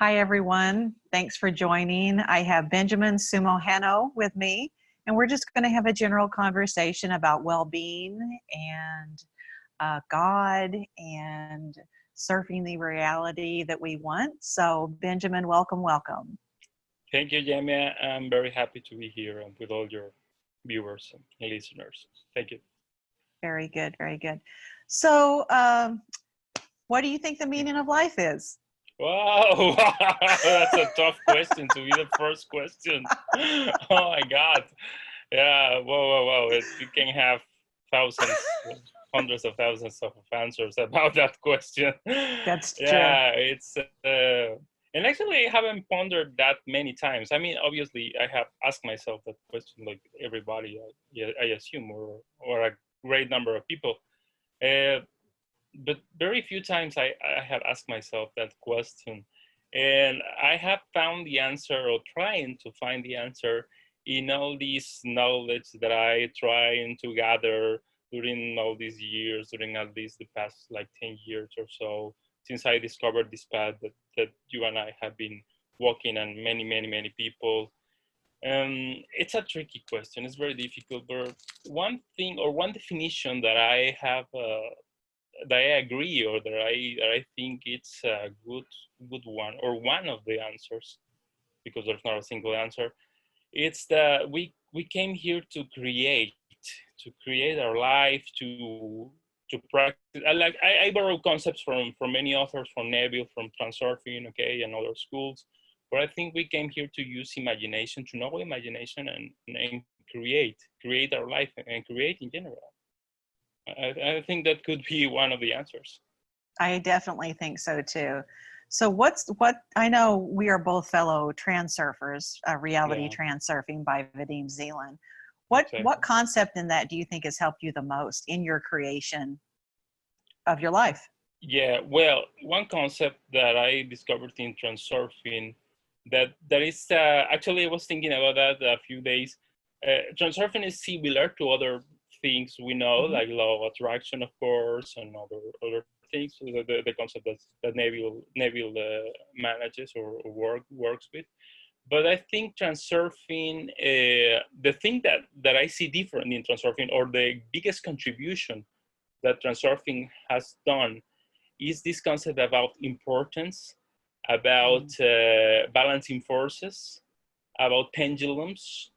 Hi, everyone. Thanks for joining. I have Benjamin Sumohana with me, and we're just going to have a general conversation about well-being and God and surfing the reality that we want. So, Benjamin, welcome, welcome. Thank you, Jamia. I'm very happy to be here and with all your viewers and listeners. Thank you. Very good, very good. So, what do you think the meaning of life is? Wow, that's a tough question to be the first question. Oh my God. Yeah, whoa. You can have thousands, hundreds of thousands of answers about that question. That's true. Yeah, and actually I haven't pondered that many times. I mean, obviously I have asked myself that question like everybody, I assume, or a great number of people. Uh, but very few times I have asked myself that question. And I have found the answer, or trying to find the answer, in all this knowledge that I trying to gather during all these years, during at least the past like 10 years or so, since I discovered this path that you and I have been walking, and many people. It's a tricky question. It's very difficult, but one thing or one definition that I have that I agree, or that I think it's a good one, or one of the answers, because there's not a single answer. It's that we came here to create our life, to practice. I borrow concepts from many authors, from Neville, from Transurfing, okay, and other schools. But I think we came here to use imagination, to know imagination, and create our life, and create in general. I think that could be one of the answers. I definitely think so too. So what I know we are both fellow transurfers, reality Yeah, transurfing by Vadim Zealand. exactly. What concept in that do you think has helped you the most in your creation of your life? Yeah, well, one concept that I discovered in transurfing, that is actually I was thinking about that a few days. Transurfing is similar to other things we know, Mm-hmm. like law of attraction, of course, and other things. So the concept that Neville manages, or works with. But I think transurfing, the thing that I see different in transurfing, or the biggest contribution that transurfing has done, is this concept about importance, about balancing forces, about pendulums.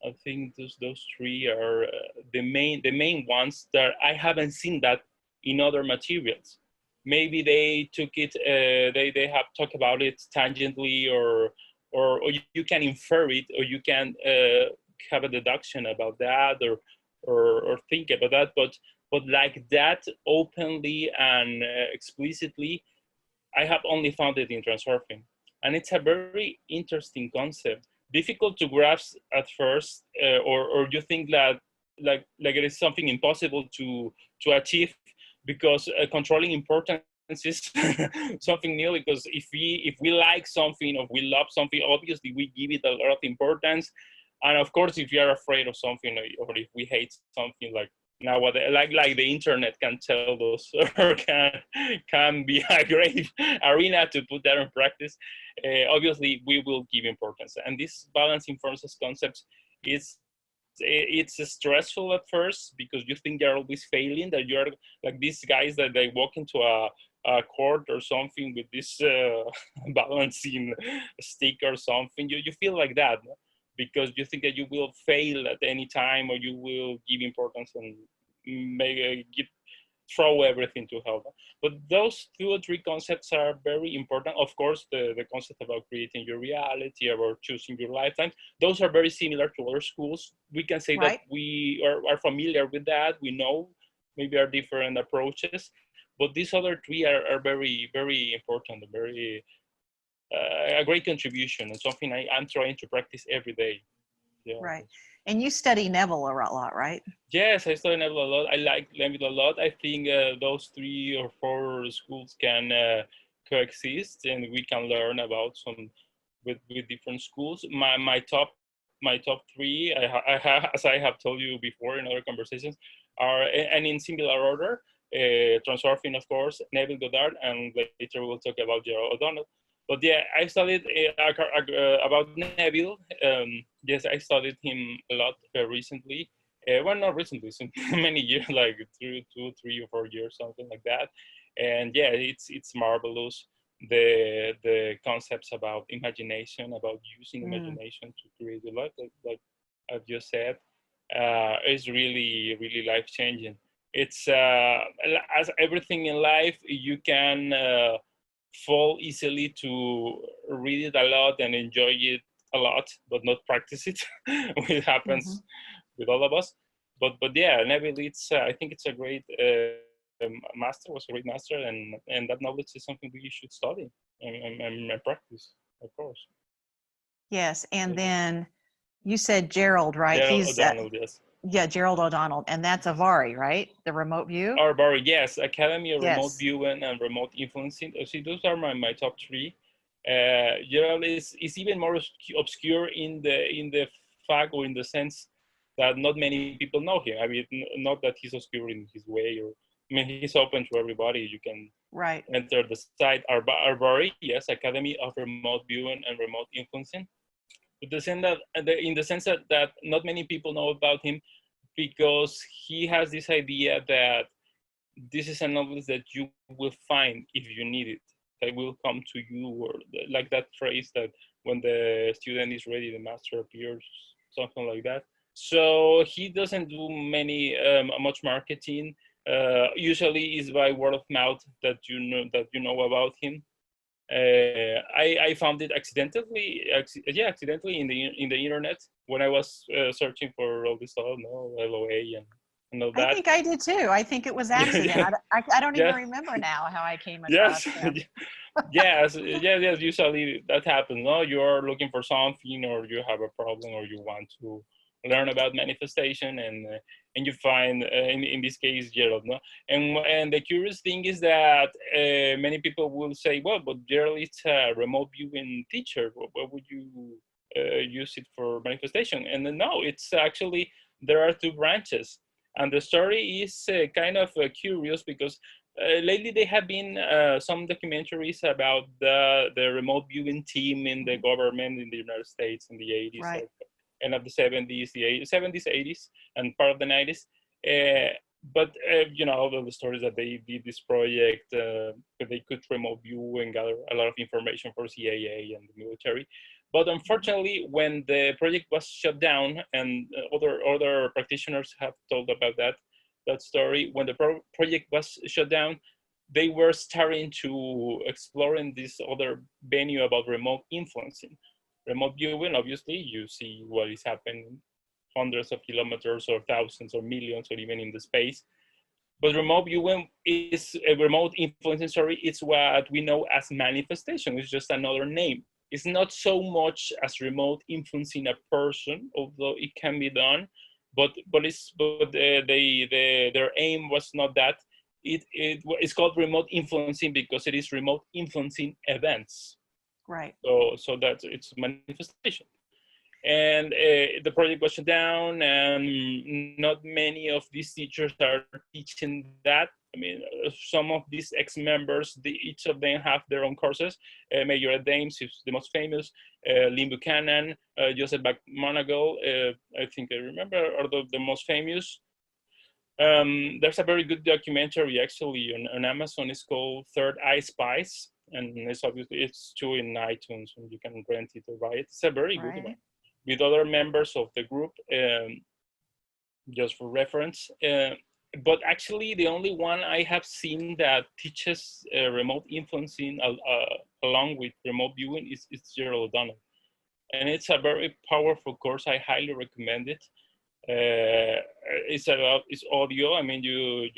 I think those three are the main ones that I haven't seen that in other materials. Maybe they took it, they have talked about it tangentially, or you can infer it, or you can have a deduction about that, or think about that, but like that openly and explicitly, I have only found it in transurfing, and it's a very interesting concept. Difficult to grasp at first, or you think that like it is something impossible to achieve, because controlling importance is something new. Because if we like something, or we love something, obviously we give it a lot of importance. And of course, if you are afraid of something, or if we hate something, like nowadays, like the internet can tell us, or can be a great arena to put that in practice. Obviously, we will give importance, and this balancing forces concepts is it's stressful at first, because you think you're always failing, that you're like these guys that they walk into a court or something with this balancing stick or something. You feel like that, no? Because you think that you will fail at any time, or you will give importance and maybe throw everything to hell. But those two or three concepts are very important. Of course, the concept about creating your reality, about choosing your lifetime, those are very similar to other schools. We can say that Right. we are familiar with that. We know maybe our different approaches, but these other three are very important, very a great contribution, and something I'm trying to practice every day. Yeah. Right. And you study Neville a lot, right? Yes, I study Neville a lot. I like Neville a lot. I think those 3 or 4 schools can coexist, and we can learn about some with different schools. My top 3, as I have told you before in other conversations, are, and in similar order, Transurfing, of course, Neville Goddard, and later we'll talk about Gerald O'Donnell. But yeah, I studied about Neville. Yes, I studied him a lot recently. Well, not recently, since many years, like 3 or 4 years, something like that. And yeah, it's marvelous. The concepts about imagination, about using imagination to create your life, like I've just said, is really really life changing. It's as everything in life, you can fall easily to read it a lot and enjoy it a lot, but not practice it. It Mm-hmm. happens with all of us. But yeah, Neville, it's I think it's a great master, was a great master, and that knowledge is something we should study and practice, of course. Yes, and then you said Gerald, right? Gerald He's O'Donnell, yes. yeah, Gerald O'Donnell, and that's Avari, right? The remote view. Or Barry, yes, Academy of Remote Yes. Viewing and Remote Influencing. See, those are my top three. Gerald is even more obscure in the fact or in the sense that not many people know him. I mean, not that he's obscure in his way, or I mean, he's open to everybody. You can Right. enter the site Arbari, yes, Academy of Remote Viewing and Remote Influencing. But the sense that, in the sense that not many people know about him, because he has this idea that this is a knowledge that you will find if you need it. That will come to you, or like that phrase that when the student is ready, the master appears, something like that. So he doesn't do much marketing. Usually, is by word of mouth that you know about him. I found it accidentally in the internet when I was searching for all this stuff, no LOA and all I that. think I did too. I think it was accident. Yeah, I don't even yeah, remember now how I came across yes, him. yes. Usually that happens. No, you're looking for something, or you have a problem, or you want to learn about manifestation, and you find in this case Gerald. No, and the curious thing is that many people will say, well, but Gerald is a remote viewing teacher. What would you use it for manifestation? And then, no, it's actually there are two branches, and the story is kind of curious because lately there have been some documentaries about the remote viewing team in the government in the United States in the 80s, Right. and of the 70s, the 80s, 70s, 80s, and part of the 90s. But you know, all of the stories that they did this project, that they could remote view and gather a lot of information for CIA and the military. But unfortunately, when the project was shut down, and other practitioners have told about that story, when the project was shut down, they were starting to explore in this other venue about remote influencing. Remote viewing, obviously, you see what is happening hundreds of kilometers or thousands or millions or even in the space. But remote viewing is a remote influencing, sorry, it's what we know as manifestation. It's just another name. It's not so much as remote influencing a person, although it can be done, their aim was not that. It's called remote influencing because it is remote influencing events. Right. So that's it's manifestation. And the project was shut down, and not many of these teachers are teaching that. I mean, some of these ex-members, each of them have their own courses. Major Dames is the most famous, Lynn Buchanan, Joseph McMonagle, I think I remember, are the most famous. There's a very good documentary actually on Amazon. It's called Third Eye Spies, and it's too in iTunes, and you can rent it or buy it. It's a very good one Right. with other members of the group, just for reference. But actually, the only one I have seen that teaches remote influencing along with remote viewing is Gerald O'Donnell. And it's a very powerful course. I highly recommend it. It's audio. I mean, you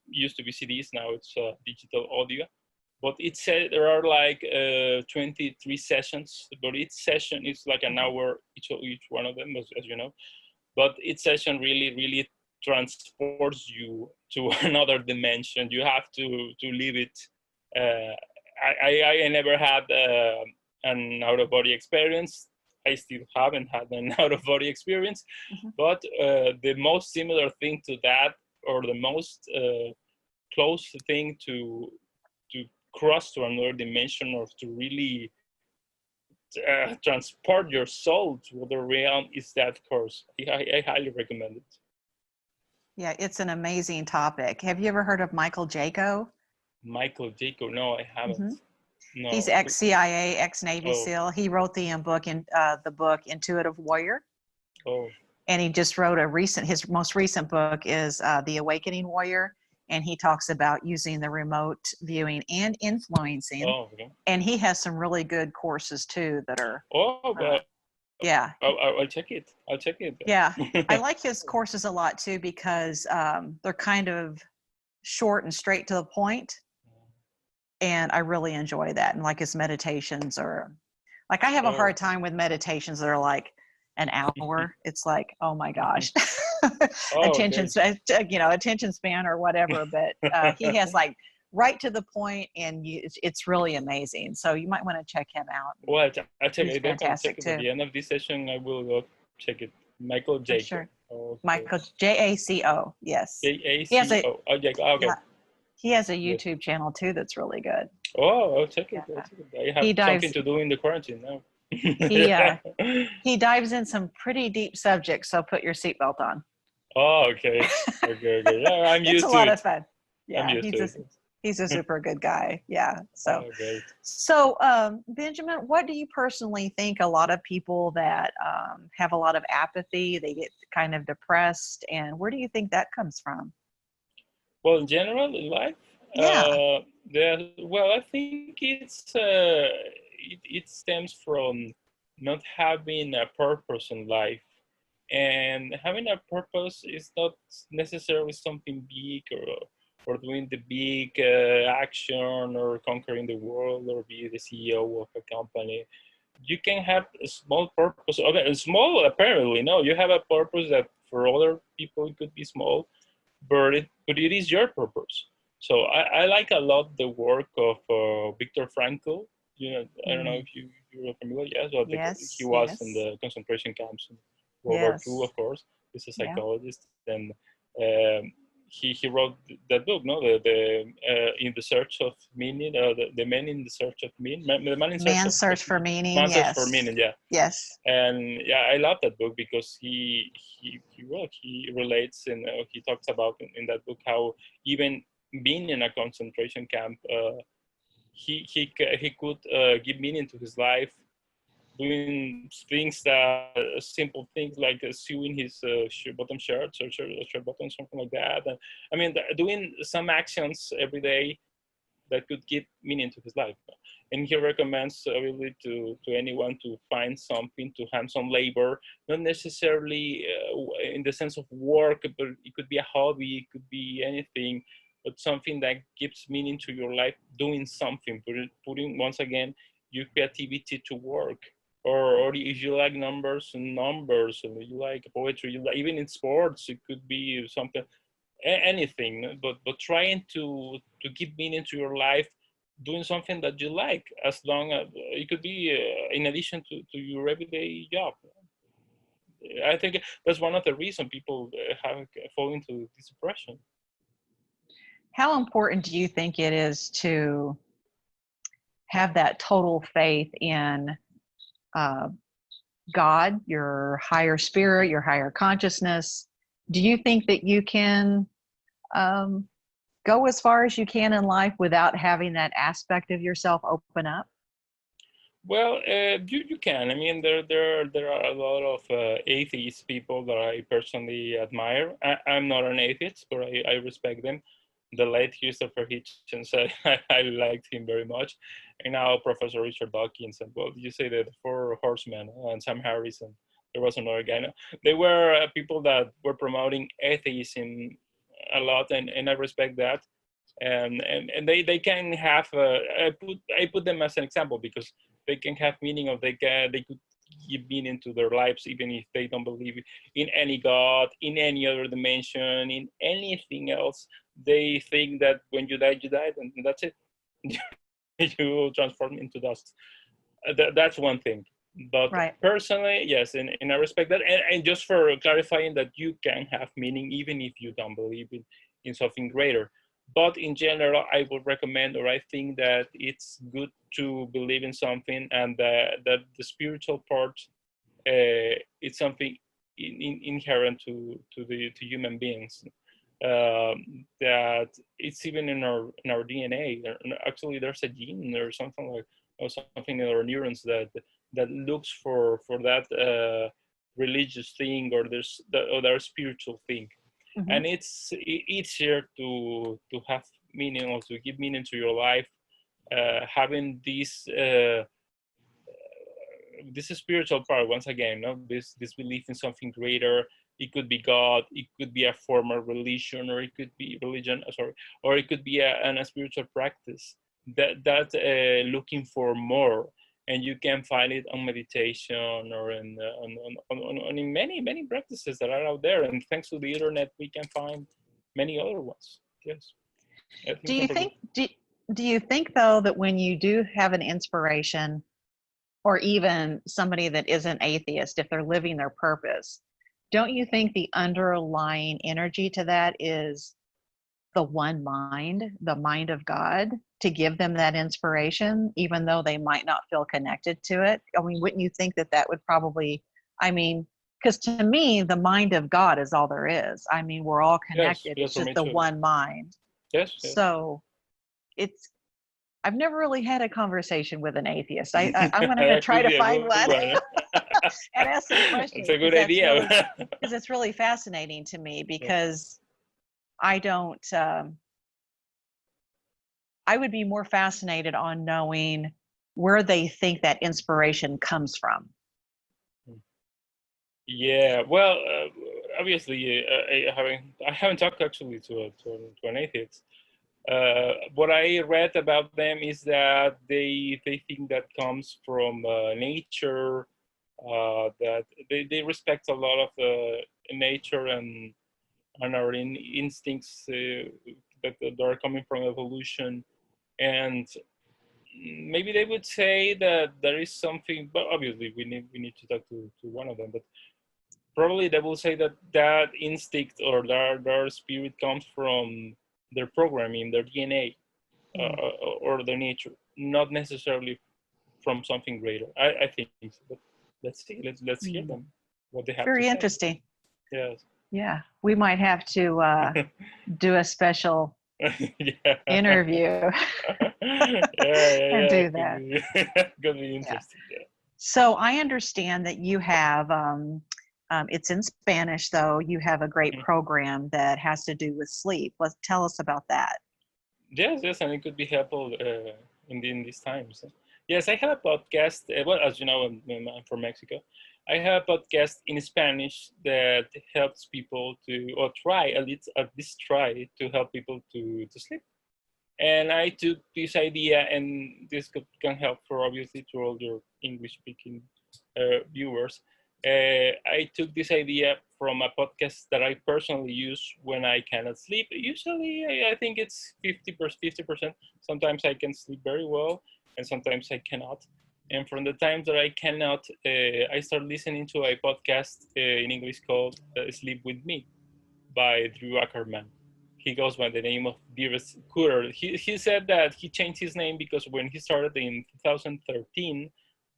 used to be CDs, now it's digital audio. But it said there are like 23 sessions, but each session is like an hour each one of them, as you know. But each session really transports you to another dimension. You have to live it. I never had an out of body experience. I still haven't had an out of body experience, Mm-hmm. but the most similar thing to that, or the most close thing to cross to another dimension, or to really transport your soul to other realm is that course. I highly recommend it. Yeah, it's an amazing topic. Have you ever heard of Michael Jaco? Michael Jacob? No, I haven't. He's No. ex-CIA, ex-Navy Oh. SEAL. He wrote the book Intuitive Warrior. Oh. And he just wrote his most recent book is The Awakening Warrior. And he talks about using the remote viewing and influencing. Oh, okay. And he has some really good courses too that are. Oh, but yeah. I'll check it. I'll check it. Yeah. I like his courses a lot too, because they're kind of short and straight to the point. And I really enjoy that. And like his meditations are like, I have a hard time with meditations that are like an hour. It's like, oh my gosh, attention span or whatever. But he has like right to the point, and it's really amazing. So you might want to check him out. Well, I'll check He's it. fantastic too. At the end of this session, I will go check it. Michael Jaco. Sure. Okay. Michael Jaco. Yes. Jaco. Oh, Jaco. Okay. Yeah, he has a YouTube channel too that's really good. Oh, I'll check it. I have something to do in the quarantine now. He dives in some pretty deep subjects, so put your seatbelt on. Oh, okay. Okay. Yeah, I'm used to it. It's a lot of fun. Yeah, he's a super good guy. Yeah. So, great. So Benjamin, what do you personally think? A lot of people that have a lot of apathy, they get kind of depressed, and where do you think that comes from? Well, in general, in life, well, I think it stems from not having a purpose in life, and having a purpose is not necessarily something big or doing the big action or conquering the world or be the CEO of a company. You can have a small purpose. Okay, small apparently. No, you have a purpose that for other people it could be small, but it is your purpose. So I like a lot the work of Viktor Frankl. You know, I don't know if you're familiar. Yes, well, yes, he was in the concentration camps in World War II, of course. He's a psychologist, and he wrote that book, no, the In the Search of Meaning, the Man in the Search of Meaning, the Man in Search for Meaning, Man Search for Meaning, yeah. Yes. And yeah, I love that book because he relates and he talks about in that book how even being in a concentration camp, he could give meaning to his life, doing things that simple things like sewing his bottom shirts or shirt buttons, something like that. And I mean, doing some actions every day that could give meaning to his life. And he recommends really to anyone to find something, to have some labor, not necessarily in the sense of work, but it could be a hobby, it could be anything, but something that gives meaning to your life, doing something, putting once again your creativity to work. Or if you like numbers, or you like poetry, even in sports, it could be something, anything, but trying to give meaning to your life, doing something that you like, as long as it could be in addition to your everyday job. I think that's one of the reasons people have fall into this depression. How important do you think it is to have that total faith in God, your higher spirit, your higher consciousness? Do you think that you can go as far as you can in life without having that aspect of yourself open up? Well, you can. I mean, there are a lot of atheist people that I personally admire. I'm not an atheist, but I respect them. The late Christopher Hitchens, I liked him very much. And now Professor Richard Dawkins, and well, you say the Four Horsemen and Sam Harris, and there was another guy. No? They were people that were promoting atheism a lot, and I respect that. And they can have I put them as an example because they can have meaning, of they could give meaning to their lives even if they don't believe in any god, in any other dimension, in anything else. They think that when you die, and that's it. You transform into dust. That's one thing. But personally, yes, and I respect that. And just for clarifying that you can have meaning even if you don't believe in something greater. But in general, I would recommend, or I think that it's good to believe in something, and that the spiritual part, it's something inherent to human beings. That it's even in our DNA. Actually, there's a gene or something like, or something in our neurons that looks for that religious thing, or their spiritual thing. Mm-hmm. And it's easier to have meaning, or to give meaning to your life, having this spiritual part once again, no, this belief in something greater. It could be God, it could be a form of religion, or it could be religion, sorry, or it could be a spiritual practice that looking for more. And you can find it on meditation, or in many practices that are out there. And thanks to the internet, we can find many other ones. Yes, I Do think you some think do you think though that when you do have an inspiration, or even somebody that isn't atheist, if they're living their purpose, don't you think the underlying energy to that is the one mind, the mind of God, to give them that inspiration, even though they might not feel connected to it? I mean, wouldn't you think that that would probably, I mean, because to me, the mind of God is all there is. I mean, we're all yes, connected. yes, It's for just me the too. one mind. Yes, yes. So it's, I've never really had a conversation with an atheist. I'm going to That try could to be a find good one one. and ask some That's questions, a good idea. because it's really fascinating to me, because I don't, I would be more fascinated on knowing where they think that inspiration comes from. Yeah, well, obviously, I haven't talked actually to an atheist. What I read about them is that they think that comes from nature, that they respect a lot of nature and our instincts, that are coming from evolution. And maybe they would say that there is something, but obviously we need to talk to one of them. But probably they will say that that instinct, or their spirit, comes from their programming, their DNA, or their nature, not necessarily from something greater. I think so. But let's see. Let's hear them, what they have to Very say. interesting. Yes. Yeah, we might have to do a special Yeah. interview and Yeah. do that. Could be Yeah. interesting. Yeah. So I understand that you have, it's in Spanish though, you have a great program that has to do with sleep. Let's tell us about that. Yes, and it could be helpful in these times. Yes, I have a podcast. Well, as you know, I'm from Mexico. I have a podcast in Spanish that helps people to, or try at least try to help people to sleep. And I took this idea, and this can help for, obviously, to all your English-speaking viewers. I took this idea from a podcast that I personally use when I cannot sleep. Usually, I think it's 50%. Sometimes I can sleep very well, and sometimes I cannot. And from the times that I cannot, I start listening to a podcast in English called "Sleep with Me" by Drew Ackerman. He goes by the name of Dearest Cooter. He said that he changed his name because when he started in 2013,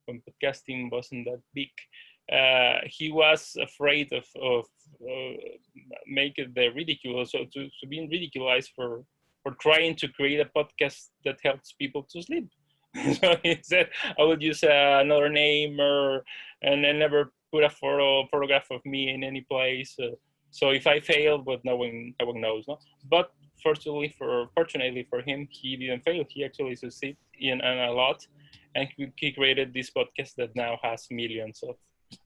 when podcasting wasn't that big, he was afraid of making the ridicule, so to being ridiculized for trying to create a podcast that helps people to sleep. So he said, I would use another name, and I never put a photograph of me in any place. So if I fail, but no one knows, no. But fortunately for him, he didn't fail. He actually succeeded in a lot, and he created this podcast that now has millions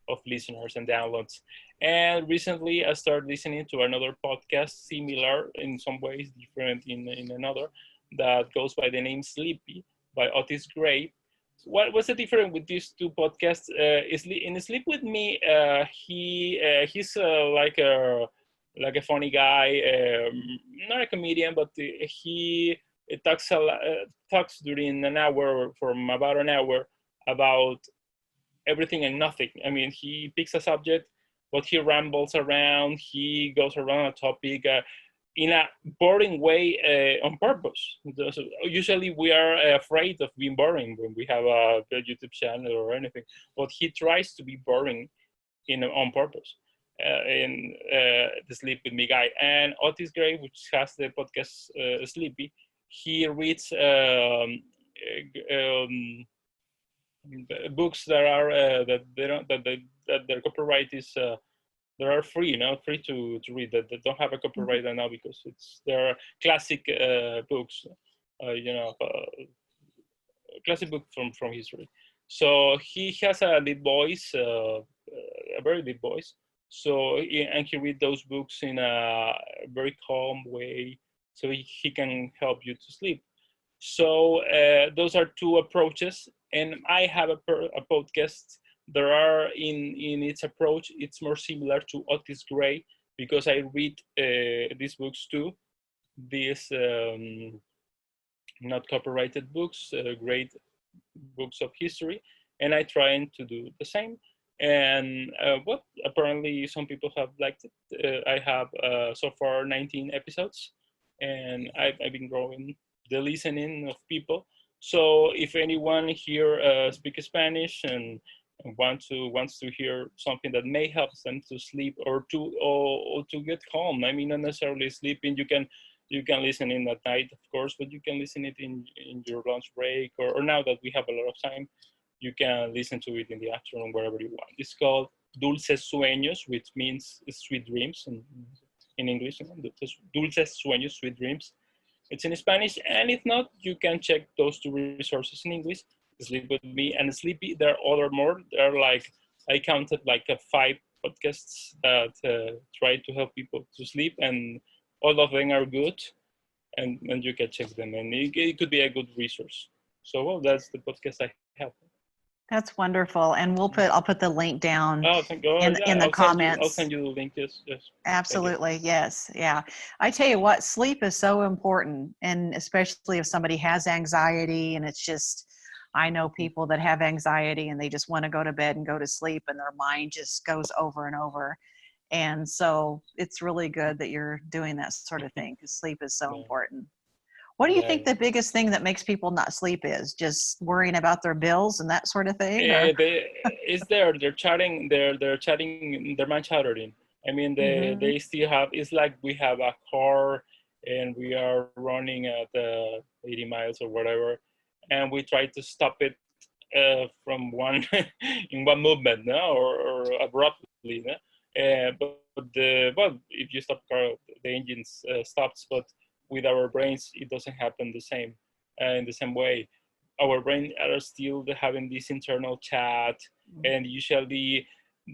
of listeners and downloads. And recently, I started listening to another podcast, similar in some ways, different in another, that goes by the name Sleepy by Otis Gray. What's the difference with these two podcasts? In Sleep with Me, he's like a funny guy, not a comedian, but he talks during an hour, from about an hour, about everything and nothing. I mean, he picks a subject, but he rambles around. He goes around a topic. in a boring way on purpose. So usually we are afraid of being boring when we have a YouTube channel or anything, but he tries to be boring on purpose. The Sleep With Me guy, and Otis Gray, which has the podcast Sleepy, he reads books that are that they don't that their copyright is they are free, free to read, that they don't have a copyright now because there are classic books, classic book from history. So he has a deep voice, a very deep voice. So and he read those books in a very calm way, so he can help you to sleep. So those are two approaches, and I have a podcast. There are in its approach, it's more similar to Otis Gray because I read these books too. These not copyrighted books, great books of history, and I try to do the same. And apparently some people have liked it. I have so far 19 episodes, and I've been growing the listening of people. So if anyone here speaks Spanish and wants to hear something that may help them to sleep or to get calm, I mean, not necessarily sleeping. You can listen in at night, of course, but you can listen it in your lunch break, or now that we have a lot of time, you can listen to it in the afternoon, wherever you want. It's called Dulces Sueños, which means sweet dreams in English. Dulces Sueños, sweet dreams. It's in Spanish, and if not, you can check those two resources in English, Sleep With Me and Sleepy. There are other more. There are I counted 5 podcasts that try to help people to sleep, and all of them are good, and you can check them, and it could be a good resource. So, well, that's the podcast I have. That's wonderful, and I'll put the link down in the comments. I'll send you the link. Yes. Absolutely, yes, yeah. I tell you what, sleep is so important, and especially if somebody has anxiety, and it's just, I know people that have anxiety and they just want to go to bed and go to sleep, and their mind just goes over and over. And so it's really good that you're doing that sort of thing, because sleep is so important. What do you think the biggest thing that makes people not sleep is? Just worrying about their bills and that sort of thing? They're chatting, their mind chattering. I mean, they still have, it's like we have a car and we are running at 80 miles or whatever, and we try to stop it from in one movement, no? or abruptly. No? But if you stop the car, the engine stops, but with our brains, it doesn't happen the same in the same way. Our brain are still having this internal chat, and usually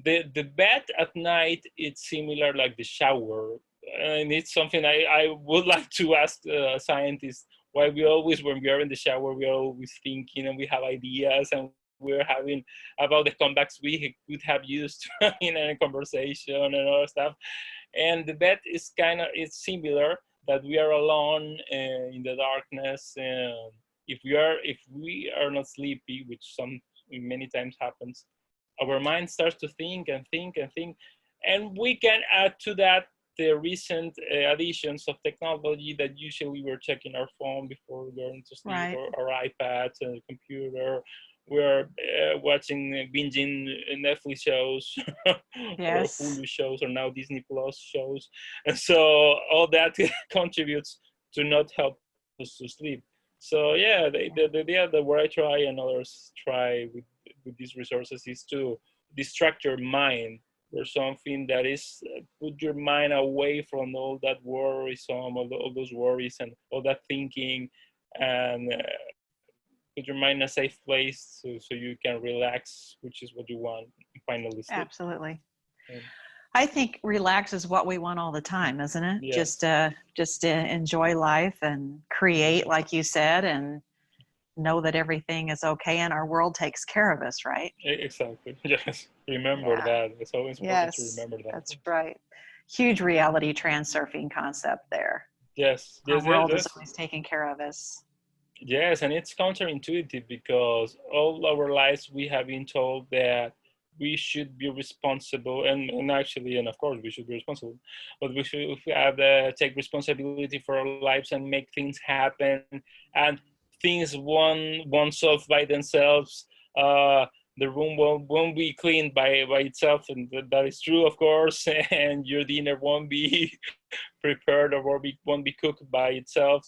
the bed at night, it's similar like the shower, and it's something I would like to ask scientists why we always, when we are in the shower, we are always thinking and we have ideas, and we're having about the comebacks we could have used in a conversation and other stuff. And the bed is it's similar, that we are alone in the darkness. If we are not sleepy, which many times happens, our mind starts to think and think and think, and we can add to that the recent additions of technology, that usually we're checking our phone before going to sleep, right, or our iPads and computer. We're watching, binging Netflix shows, yes, or Hulu shows, or now Disney Plus shows. And so all that contributes to not help us to sleep. So yeah, the idea that what I try and others try with these resources is to distract your mind or something that is put your mind away from all that worrisome, all those worries and all that thinking, and put your mind in a safe place so you can relax, which is what you want, and finally sleep. Absolutely. I think relax is what we want all the time, isn't it? Yes. Just to enjoy life and create, like you said, and know that everything is okay and our world takes care of us, right? Exactly. Yes. Remember that. It's always important to remember that. That's right. Huge reality transurfing concept there. Yes. Our world is always taking care of us. Yes, and it's counterintuitive because all our lives we have been told that we should be responsible, and actually, and of course we should be responsible, but we should have take responsibility for our lives and make things happen, and things won't solve by themselves. The room won't be cleaned by itself, and that is true, of course, and your dinner won't be prepared or won't be cooked by itself,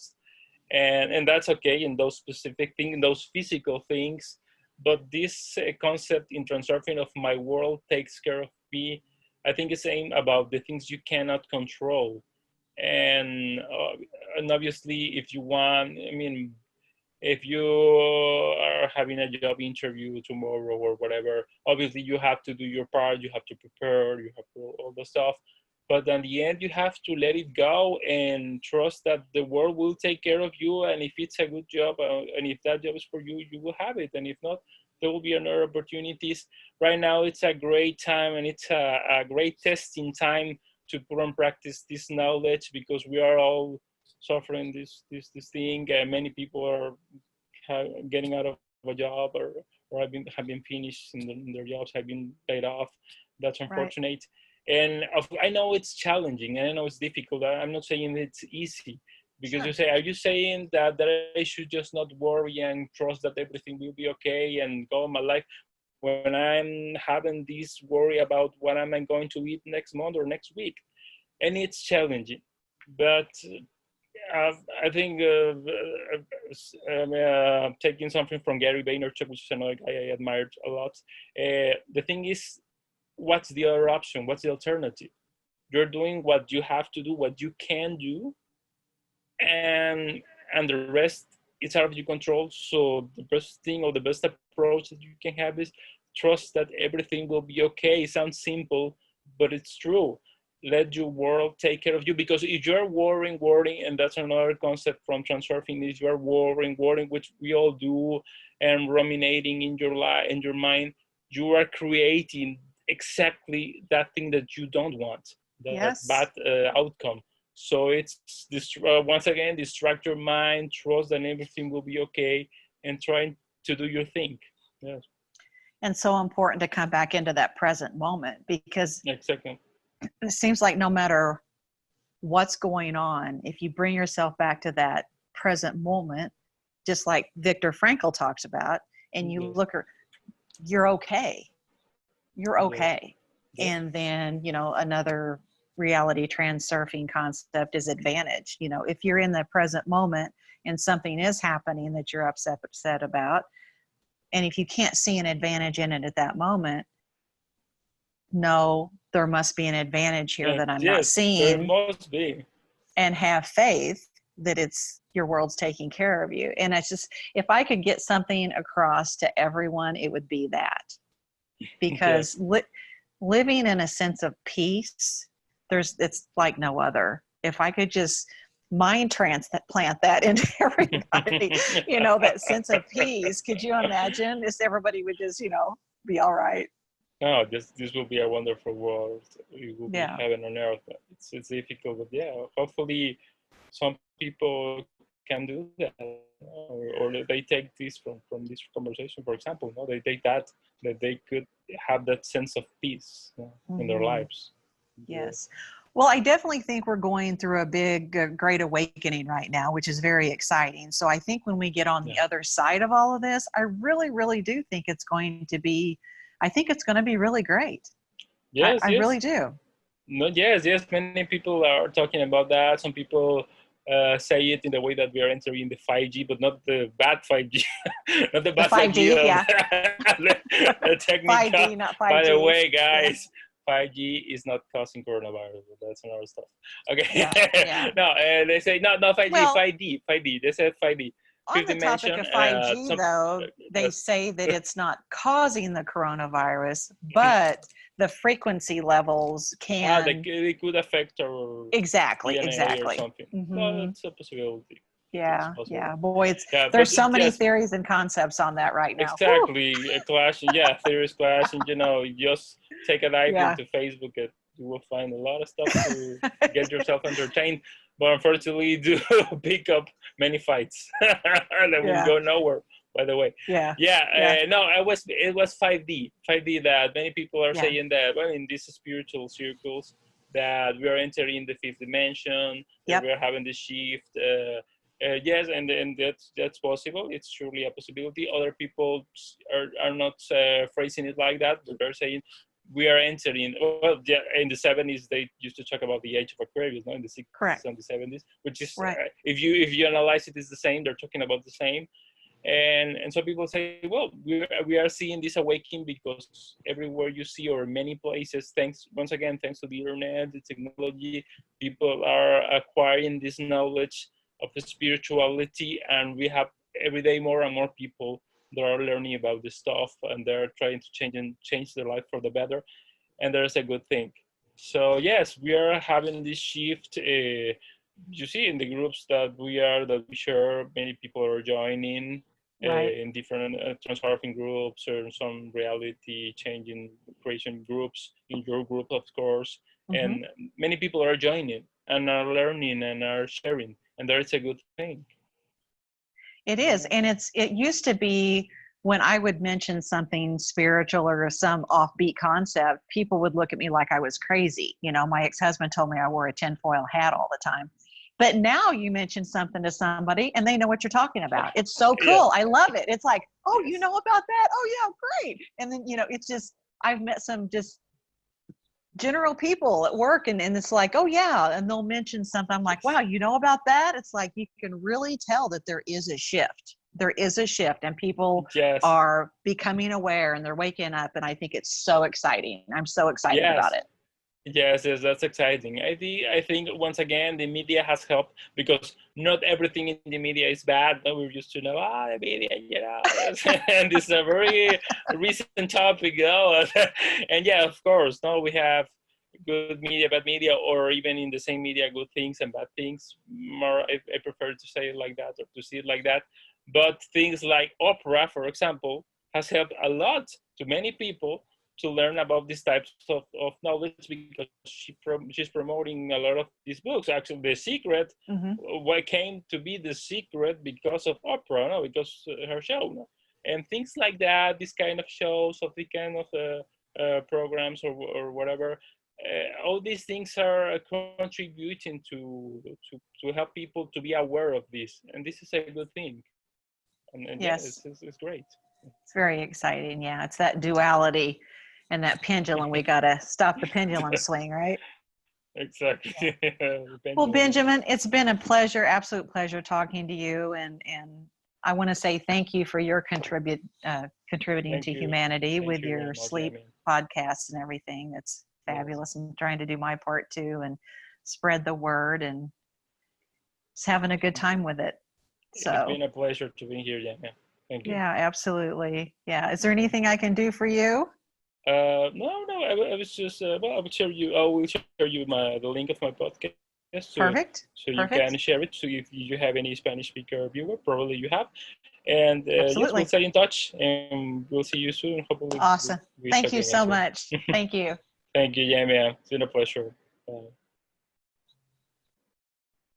and that's okay in those specific things, in those physical things. But this concept in transurfing of my world takes care of me. I think it's saying about the things you cannot control, and obviously, if you want, I mean, if you are having a job interview tomorrow or whatever, obviously you have to do your part, you have to prepare, you have to all the stuff. But in the end, you have to let it go and trust that the world will take care of you. And if it's a good job, and if that job is for you, you will have it. And if not, there will be another opportunities. Right now, it's a great time, and it's a great testing time to put on practice this knowledge, because we are all suffering this thing. Many people are getting out of a job, or have been finished in their jobs, have been laid off. That's unfortunate. Right. And I know it's challenging, and I know it's difficult. I'm not saying it's easy, because are you saying that I should just not worry and trust that everything will be okay and go on my life, when I'm having this worry about what am I going to eat next month or next week? And it's challenging, but I think taking something from Gary Vaynerchuk, which is another guy I admired a lot. The thing is, what's the other option? What's the alternative? You're doing what you have to do, what you can do, and the rest is out of your control. So the best thing, or the best approach that you can have, is trust that everything will be okay. It sounds simple, but it's true. Let your world take care of you, because if you're worrying, and that's another concept from transurfing, is you're worrying, which we all do, and ruminating in your life, in your mind, you are creating exactly that thing that you don't want, that bad outcome. So it's once again, distract your mind, trust that everything will be okay, and trying to do your thing. Yes. And so important to come back into that present moment, because exactly. It seems like no matter what's going on, if you bring yourself back to that present moment, just like Viktor Frankl talks about, and you look, you're okay. You're okay. Yeah. And then, another reality transurfing concept is advantage. If you're in the present moment and something is happening that you're upset about, and if you can't see an advantage in it at that moment, no, there must be an advantage here that I'm not seeing. There must be. And have faith that your world's taking care of you. And it's just, if I could get something across to everyone, it would be that. Because living in a sense of peace, it's like no other. If I could just mind transplant that into everybody, that sense of peace, could you imagine if everybody would just, be all right? No, this will be a wonderful world. It will be heaven on earth. It's difficult, but hopefully some people can do that, or they take this from this conversation, for example. No, they take that they could have that sense of peace in their lives. Yes. Well, I definitely think we're going through a big, great awakening right now, which is very exciting. So I think when we get on the other side of all of this, I really, really do think it's going to be really great. Yes, I really do. No, yes. Many people are talking about that. Some people say it in the way that we are entering the 5G, but not the bad 5G, not the bad 5G. The technical. 5D, not 5G. By the way, guys, 5G is not causing coronavirus. But that's another stuff. Okay. No, they say no 5G, 5D. They said 5D. On the topic of 5G, though, they say that it's not causing the coronavirus, but the frequency levels can. They could affect our exactly or something. Mm-hmm. Well, it's a possibility. Yeah. Boy, there's so many theories and concepts on that right now. Exactly, clashing. Theories clashing. Just take a dive into Facebook, and you will find a lot of stuff to get yourself entertained. But unfortunately, do pick up many fights that will go nowhere. by the way. Yeah. Yeah, Yeah. no, it was 5D. 5D that many people are Yeah. saying that, well, in these spiritual circles, that we are entering the fifth dimension, that Yep. we are having the shift. Yes, and that's possible. It's truly a possibility. Other people are not phrasing it like that, but they're saying we are entering. Well, yeah, in the 70s they used to talk about the age of Aquarius, no, in the 60s Correct. and the 70s, which is Right. if you analyze it, it's the same. They're talking about the same. And so people say, well, we are seeing this awakening because everywhere you see, or many places, thanks to the internet, the technology, people are acquiring this knowledge of the spirituality, and we have every day more and more people that are learning about this stuff, and they're trying to change their life for the better, and there's a good thing. So yes, we are having this shift. You see in the groups that we share, many people are joining Right. in different transurfing groups, or some reality changing creation groups, in your group, of course. Mm-hmm. And many people are joining and are learning and are sharing, and that's a good thing. It is. And it used to be when I would mention something spiritual or some offbeat concept, people would look at me like I was crazy. You know, my ex-husband told me I wore a tinfoil hat all the time. But now you mention something to somebody and they know what you're talking about. It's so cool. Yes. I love it. It's like, oh, Yes. you know about that? Oh, yeah, great. And then, you know, it's just, I've met some just general people at work, and it's like, oh yeah, and they'll mention something. I'm like, wow, you know about that? It's like you can really tell that there is a shift. There is a shift, and people Yes. are becoming aware, and they're waking up, and I think it's so exciting. I'm so excited about it. Yes, that's exciting. I think once again the media has helped, because not everything in the media is bad. No, we're used to know, the media, you know, and it's a very recent topic, though. And yeah, of course, no, we have good media, bad media, or even in the same media, good things and bad things. More, I prefer to say it like that, or to see it like that. But things like opera, for example, has helped a lot to many people to learn about these types of knowledge, because she's promoting a lot of these books. Actually, The Secret, what came to be The Secret because of opera, no? Because her show, no? And things like that, this kind of shows, of the kind of programs, or whatever. All these things are contributing to help people to be aware of this, and this is a good thing. And Yes, yeah, it's great. it's very exciting. Yeah, it's that duality and that pendulum. We got to stop the pendulum swing, right? Exactly. Yeah. Well, Benjamin, it's been a pleasure, absolute pleasure talking to you, and I want to say thank you for your contributing to humanity with your sleep podcasts and everything. It's fabulous. I'm trying to do my part too and spread the word, and just having a good time with it. So it's been a pleasure to be here, Jamia. Thank you. Yeah, absolutely. Yeah. Is there anything I can do for you? No. I was just I will share you the link of my podcast. Perfect. So you can share it. So if you have any Spanish speaker viewer, probably you have. And yes, we'll stay in touch, and we'll see you soon. Hopefully. Awesome. Thank you so much. Thank you. Thank you, Jamia. It's been a pleasure. Bye.